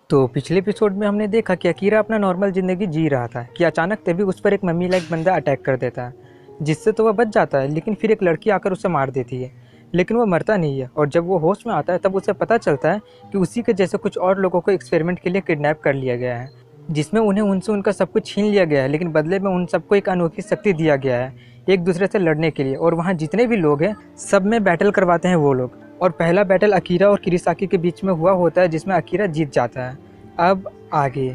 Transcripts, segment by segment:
तो पिछले एपिसोड में हमने देखा कि अकीरा अपना नॉर्मल ज़िंदगी जी रहा था कि अचानक तभी उस पर एक मम्मी लाइक बंदा अटैक कर देता है, जिससे तो वह बच जाता है। लेकिन फिर एक लड़की आकर उसे मार देती है, लेकिन वह मरता नहीं है। और जब वो होश में आता है तब उसे पता चलता है कि उसी के जैसे कुछ और लोगों को एक्सपेरिमेंट के लिए किडनैप कर लिया गया है, जिसमें उन्हें उनसे उनका सब कुछ छीन लिया गया है। लेकिन बदले में उन सबको एक अनोखी शक्ति दिया गया है एक दूसरे से लड़ने के लिए। और वहाँ जितने भी लोग हैं सब में बैटल करवाते हैं वो लोग। और पहला बैटल अकीरा और किरीसाकी के बीच में हुआ होता है, जिसमें अकीरा जीत जाता है। अब आगे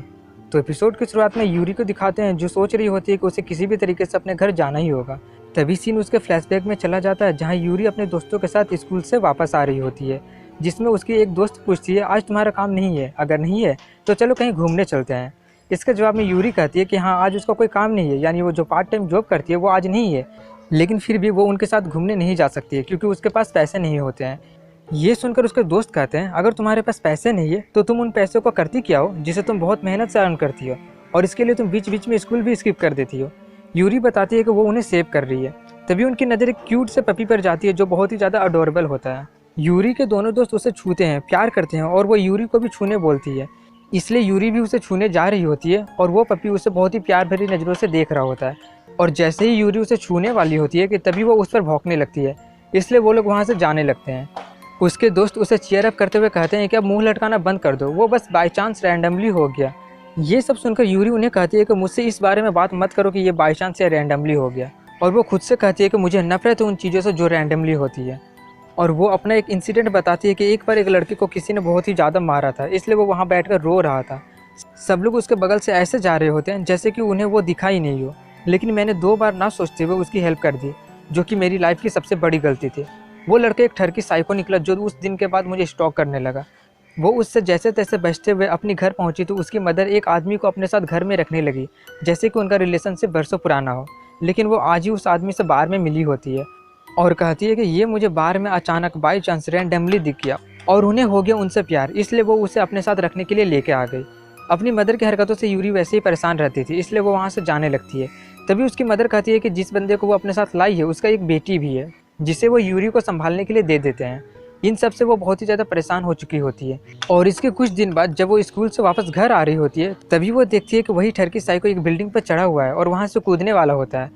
तो एपिसोड की शुरुआत में यूरी को दिखाते हैं, जो सोच रही होती है कि उसे किसी भी तरीके से अपने घर जाना ही होगा। तभी सीन उसके फ्लैशबैक में चला जाता है, जहां यूरी अपने दोस्तों के साथ स्कूल से वापस आ रही होती है, जिसमें उसकी एक दोस्त पूछती है, आज तुम्हारा काम नहीं है? अगर नहीं है तो चलो कहीं घूमने चलते हैं। इसके जवाब में यूरी कहती है कि हाँ, आज उसका कोई काम नहीं है, यानी वो जो पार्ट टाइम जॉब करती है वो आज नहीं है। लेकिन फिर भी वो उनके साथ घूमने नहीं जा सकती है क्योंकि उसके पास पैसे नहीं होते हैं। ये सुनकर उसके दोस्त कहते हैं, अगर तुम्हारे पास पैसे नहीं है तो तुम उन पैसों को करती क्या हो जिसे तुम बहुत मेहनत से अर्न करती हो, और इसके लिए तुम बीच बीच में स्कूल भी स्किप कर देती हो। यूरी बताती है कि वो उन्हें सेव कर रही है। तभी उनकी नज़र एक क्यूट से पपी पर जाती है, जो बहुत ही ज़्यादा अडोरेबल होता है। यूरी के दोनों दोस्त उसे छूते हैं, प्यार करते हैं, और वो यूरी को भी छूने बोलती है। इसलिए यूरी भी उसे छूने जा रही होती है, और वो पपी उसे बहुत ही प्यार भरी नज़रों से देख रहा होता है। और जैसे ही यूरी उसे छूने वाली होती है कि तभी वो उस पर भौंकने लगती है। इसलिए वो लोग वहाँ से जाने लगते हैं। उसके दोस्त उसे चीयर अप करते हुए कहते हैं कि अब मुंह लटकाना बंद कर दो, वो बस बाई चांस रैंडमली हो गया। ये सब सुनकर यूरी उन्हें कहती है कि मुझसे इस बारे में बात मत करो कि ये बाई चांस या रैंडमली हो गया। और वो खुद से कहती है कि मुझे नफरत है उन चीज़ों से जो रैंडमली होती है। और वो अपना एक इंसिडेंट बताती है कि एक बार एक लड़की को किसी ने बहुत ही ज़्यादा मारा था, इसलिए वो वहाँ बैठकर रो रहा था। सब लोग उसके बगल से ऐसे जा रहे होते हैं जैसे कि उन्हें वो दिखाई नहीं हो, लेकिन मैंने 2 बार ना सोचते हुए उसकी हेल्प कर दी, जो कि मेरी लाइफ की सबसे बड़ी गलती थी। वो लड़का एक ठरकी साइको निकला, जो उस दिन के बाद मुझे स्टॉक करने लगा। वो उससे जैसे तैसे बचते हुए अपनी घर पहुंची तो उसकी मदर एक आदमी को अपने साथ घर में रखने लगी, जैसे कि उनका रिलेशनशिप बरसों पुराना हो। लेकिन वो आज ही उस आदमी से बार में मिली होती है और कहती है कि ये मुझे बार में अचानक बाई चांस रैंडमली दिख गया और उन्हें हो गया उनसे प्यार, इसलिए वो उसे अपने साथ रखने के लिए लेके आ गई। अपनी मदर की हरकतों से यूरी वैसे ही परेशान रहती थी, इसलिए वो वहाँ से जाने लगती है। तभी उसकी मदर कहती है कि जिस बंदे को वो अपने साथ लाई है उसका एक बेटी भी है, जिसे वो यूरी को संभालने के लिए दे देते हैं। इन सब से वो बहुत ही ज़्यादा परेशान हो चुकी होती है। और इसके कुछ दिन बाद जब वो स्कूल से वापस घर आ रही होती है, तभी वो देखती है कि वही ठरकी साइको एक बिल्डिंग पर चढ़ा हुआ है और वहाँ से कूदने वाला होता है।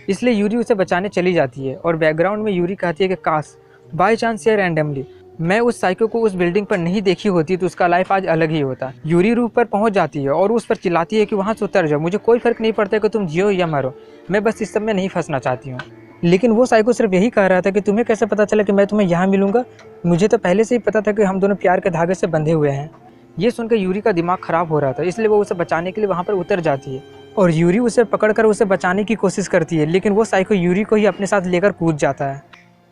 इसलिए यूरी उसे बचाने चली जाती है। और बैकग्राउंड में यूरी कहती है कि काश बाई चांस या रैंडमली मैं उस साइको को उस बिल्डिंग पर नहीं देखी होती तो उसका लाइफ आज अलग ही होता। यूरी रूफ पर पहुंच जाती है और उस पर चिल्लाती है कि वहाँ से उतर जाओ, मुझे कोई फर्क नहीं पड़ता कि तुम जियो या मरो, मैं बस इस सब में नहीं फंसना चाहती हूँ। लेकिन वो साइको सिर्फ यही कह रहा था कि तुम्हें कैसे पता चला कि मैं तुम्हें यहाँ मिलूंगा, मुझे तो पहले से ही पता था कि हम दोनों प्यार के धागे से बंधे हुए हैं। ये सुनकर यूरी का दिमाग खराब हो रहा था, इसलिए वो उसे बचाने के लिए वहाँ पर उतर जाती है और यूरी उसे पकड़कर उसे बचाने की कोशिश करती है। लेकिन वो साइको यूरी को ही अपने साथ लेकर कूद जाता है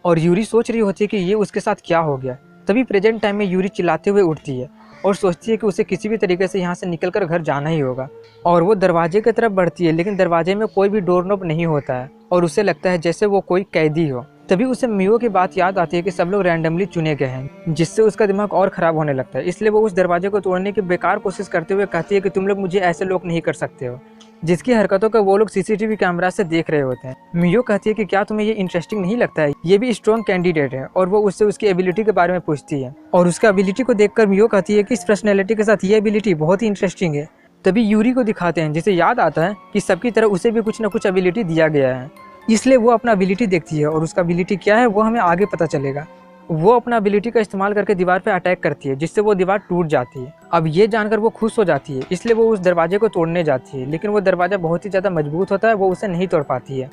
और यूरी सोच रही होती है कि ये उसके साथ क्या हो गया। तभी प्रेजेंट टाइम में यूरी चिल्लाते हुए उठती है और सोचती है कि उसे किसी भी तरीके से यहाँ से निकलकर घर जाना ही होगा। और वो दरवाजे की तरफ बढ़ती है, लेकिन दरवाजे में कोई भी डोर नॉब नहीं होता है और उसे लगता है जैसे वो कोई कैदी हो। तभी उसे मियो की बात याद आती है कि सब लोग रैंडमली चुने गए हैं, जिससे उसका दिमाग और ख़राब होने लगता है। इसलिए वो उस दरवाजे को तोड़ने की बेकार कोशिश करते हुए कहती है कि तुम लोग मुझे ऐसे लोग नहीं कर सकते हो, जिसकी हरकतों को वो लोग सीसीटीवी कैमरा से देख रहे होते हैं। मियो कहती है कि क्या तुम्हें ये इंटरेस्टिंग नहीं लगता है, ये भी स्ट्रॉन्ग कैंडिडेट है। और वो उससे उसकी एबिलिटी के बारे में पूछती है और उसका एबिलिटी को देखकर मियो कहती है कि इस पर्सनैलिटी के साथ ये एबिलिटी बहुत ही इंटरेस्टिंग है। तभी यूरी को दिखाते हैं, जिसे याद आता है कि सबकी तरह उसे भी कुछ ना कुछ एबिलिटी दिया गया है। इसलिए वो अपना एबिलिटी देखती है और उसका एबिलिटी क्या है वो हमें आगे पता चलेगा। वो अपना एबिलिटी का इस्तेमाल करके दीवार पे अटैक करती है, जिससे वो दीवार टूट जाती है। अब ये जानकर वो खुश हो जाती है, इसलिए वो उस दरवाजे को तोड़ने जाती है। लेकिन वो दरवाज़ा बहुत ही ज़्यादा मजबूत होता है, वो उसे नहीं तोड़ पाती है।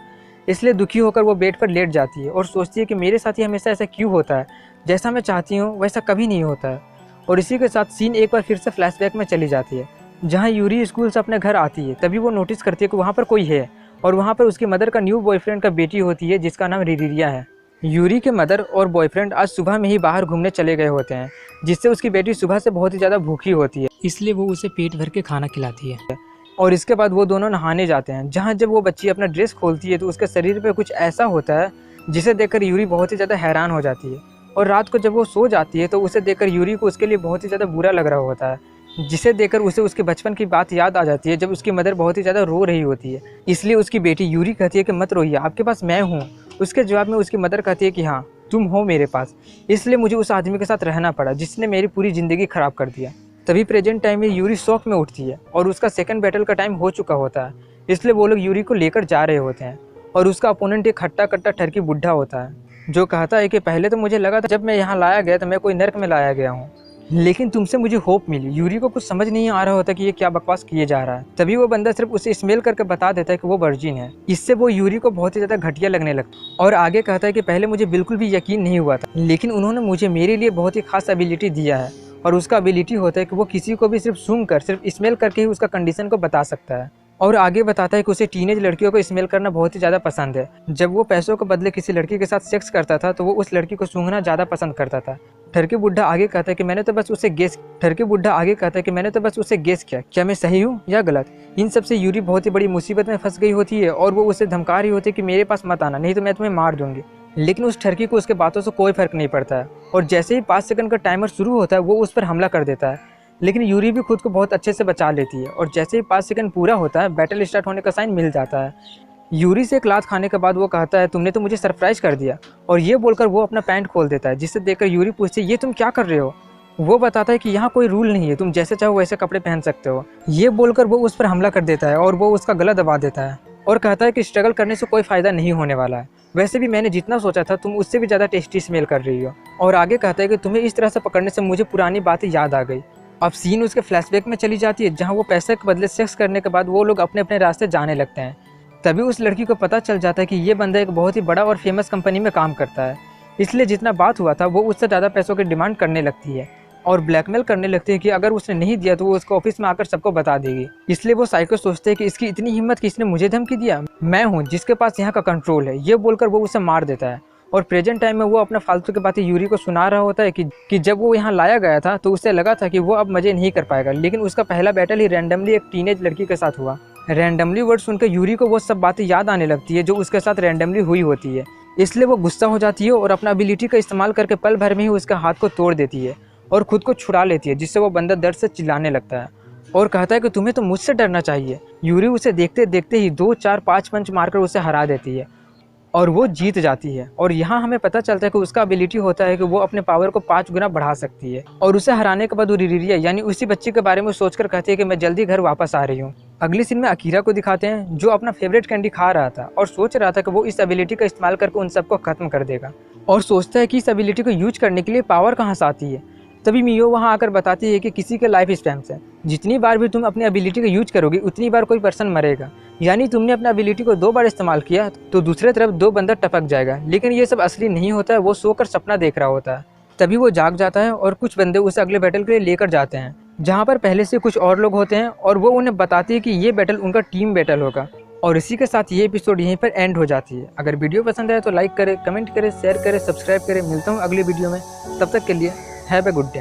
इसलिए दुखी होकर वो बेड पर लेट जाती है और सोचती है कि मेरे साथ ही हमेशा ऐसा क्यों होता है, जैसा मैं चाहती हूँ वैसा कभी नहीं होता है। और इसी के साथ सीन एक बार फिर से फ्लैशबैक में चली जाती है, जहाँ यूरी स्कूल से अपने घर आती है। तभी वो नोटिस करती है कि वहाँ पर कोई है और वहाँ पर उसकी मदर का न्यू बॉयफ्रेंड का बेटी होती है, जिसका नाम रिरिया है। यूरी के मदर और बॉयफ्रेंड आज सुबह में ही बाहर घूमने चले गए होते हैं, जिससे उसकी बेटी सुबह से बहुत ही ज़्यादा भूखी होती है, इसलिए वो उसे पेट भर के खाना खिलाती है। और इसके बाद वो दोनों नहाने जाते हैं, जहाँ जब वो बच्ची अपना ड्रेस खोलती है तो उसके शरीर पे कुछ ऐसा होता है जिसे देखकर यूरी बहुत ही ज़्यादा हैरान हो जाती है। और रात को जब वो सो जाती है तो उसे देखकर यूरी को उसके लिए बहुत ही ज़्यादा बुरा लग रहा होता है, जिसे देखकर उसे उसके बचपन की बात याद आ जाती है, जब उसकी मदर बहुत ही ज़्यादा रो रही होती है। इसलिए उसकी बेटी यूरी कहती है कि मत रोइए, आपके पास मैं हूँ। उसके जवाब में उसकी मदर कहती है कि हाँ तुम हो मेरे पास, इसलिए मुझे उस आदमी के साथ रहना पड़ा जिसने मेरी पूरी ज़िंदगी ख़राब कर दिया। तभी प्रेजेंट टाइम में यूरी शॉक में उठती है और उसका सेकंड बैटल का टाइम हो चुका होता है, इसलिए वो लोग यूरी को लेकर जा रहे होते हैं। और उसका अपोनेंट एक हट्टा कट्टा ठरकी बुढ़ा होता है जो कहता है कि पहले तो मुझे लगा था जब मैं यहाँ लाया गया तो मैं कोई नर्क में लाया गया हूँ, लेकिन तुमसे मुझे होप मिली। यूरी को कुछ समझ नहीं आ रहा होता कि ये क्या बकवास किए जा रहा है। तभी वो बंदा सिर्फ उसे स्मेल करके बता देता है कि वो वर्जिन है। इससे वो यूरी को बहुत ही ज़्यादा घटिया लगने लगता और आगे कहता है कि पहले मुझे बिल्कुल भी यकीन नहीं हुआ था, लेकिन उन्होंने मुझे मेरे लिए बहुत ही खास एबिलिटी दिया है। और उसका एबिलिटी होता है कि वो किसी को भी सिर्फ सूंघ कर, सिर्फ स्मेल करके ही उसका कंडीशन को बता सकता है। और आगे बताता है कि उसे टीनेज लड़कियों को स्मेल करना बहुत ही ज़्यादा पसंद है। जब वो पैसों के बदले किसी लड़की के साथ सेक्स करता था तो वो उस लड़की को सूंघना ज़्यादा पसंद करता था। ठरकी बुढ़ा आगे कहता है कि मैंने तो बस उसे गेस किया, क्या मैं सही हूँ या गलत। इन सब से यूरी बहुत ही बड़ी मुसीबत में फंस गई होती है और वो उसे धमका रही होती है कि मेरे पास मत आना, नहीं तो मैं तुम्हें मार दूंगी। लेकिन उस ठरकी को उसके बातों से कोई फर्क नहीं पड़ता है और जैसे ही 5 सेकंड का टाइमर शुरू होता है वो उस पर हमला कर देता है। लेकिन यूरी भी खुद को बहुत अच्छे से बचा लेती है और जैसे ही 5 सेकंड पूरा होता है बैटल स्टार्ट होने का साइन मिल जाता है। यूरी से एक लात खाने के बाद वो कहता है तुमने तो मुझे सरप्राइज कर दिया, और ये बोलकर वो अपना पैंट खोल देता है, जिससे देखकर यूरी पूछती है ये तुम क्या कर रहे हो। वो बताता है कि यहाँ कोई रूल नहीं है, तुम जैसे चाहो वैसे कपड़े पहन सकते हो। ये बोलकर वो उस पर हमला कर देता है और वो उसका गला दबा देता है और कहता है कि स्ट्रगल करने से कोई फ़ायदा नहीं होने वाला है, वैसे भी मैंने जितना सोचा था तुम उससे भी ज़्यादा टेस्टी स्मेल कर रही हो। और आगे कहता है कि तुम्हें इस तरह से पकड़ने से मुझे पुरानी बातें याद आ गई। अब सीन उसके फ्लैशबैक में चली जाती है जहाँ वो पैसे के बदले सेक्स करने के बाद वो लोग अपने अपने रास्ते जाने लगते हैं। तभी उस लड़की को पता चल जाता है कि ये बंदा एक बहुत ही बड़ा और फेमस कंपनी में काम करता है, इसलिए जितना बात हुआ था वो उससे ज़्यादा पैसों की डिमांड करने लगती है और ब्लैकमेल करने लगती है कि अगर उसने नहीं दिया तो वो उसको ऑफिस में आकर सबको बता देगी। इसलिए वो साइको सोचते हैं कि इसकी इतनी हिम्मत कि इसने मुझे धमकी दिया, मैं हूँ जिसके पास यहाँ का कंट्रोल है। ये बोलकर वो उसे मार देता है और प्रेजेंट टाइम में वो अपना फालतू की बातें यूरी को सुना रहा होता है कि जब वो यहाँ लाया गया था तो उसे लगा था कि वो अब मज़े नहीं कर पाएगा, लेकिन उसका पहला बैटल ही रैंडमली एक टीनेज लड़की के साथ हुआ। रैंडमली वर्ड सुनकर यूरी को वो सब बातें याद आने लगती है जो उसके साथ रैंडमली हुई होती है, इसलिए वो गुस्सा हो जाती है और अपना एबिलिटी का इस्तेमाल करके पल भर में ही उसके हाथ को तोड़ देती है और खुद को छुड़ा लेती है, जिससे वो बंदा दर्द से चिल्लाने लगता है और कहता है कि तुम्हें तो मुझसे डरना चाहिए। यूरी उसे देखते देखते ही 2, 4, 5 पंच मारकर उसे हरा देती है और वो जीत जाती है। और यहाँ हमें पता चलता है कि उसका एबिलिटी होता है कि वो अपने पावर को 5 गुना बढ़ा सकती है। और उसे हराने के बाद वो रिरिया यानी उसी बच्ची के बारे में सोचकर कहती है कि मैं जल्दी घर वापस आ रही हूँ। अगली सीन में अकीरा को दिखाते हैं जो अपना फेवरेट कैंडी खा रहा था और सोच रहा था कि वो इस एबिलिटी का इस्तेमाल करके उन सबको खत्म कर देगा और सोचता है कि इस एबिलिटी को यूज करने के लिए पावर कहाँ से आती है। तभी मियो वहाँ आकर बताती है कि किसी के लाइफ स्पैन से जितनी बार भी तुम अपनी एबिलिटी का यूज करोगे उतनी बार कोई पर्सन मरेगा, यानी तुमने अपनी एबिलिटी को 2 बार इस्तेमाल किया तो दूसरे तरफ 2 बंदर टपक जाएगा। लेकिन ये सब असली नहीं होता है, वो सोकर सपना देख रहा होता है। तभी वो जाग जाता है और कुछ बंदे उसे अगले बैटल के लिए लेकर जाते हैं जहाँ पर पहले से कुछ और लोग होते हैं और वो उन्हें बताती है कि ये बैटल उनका टीम बैटल होगा। और इसी के साथ ये एपिसोड यहीं पर एंड हो जाती है। अगर वीडियो पसंद आए तो लाइक करें, कमेंट करें, शेयर करें, सब्सक्राइब करें। मिलता हूँ अगली वीडियो में, तब तक के लिए हैव ए गुड डे।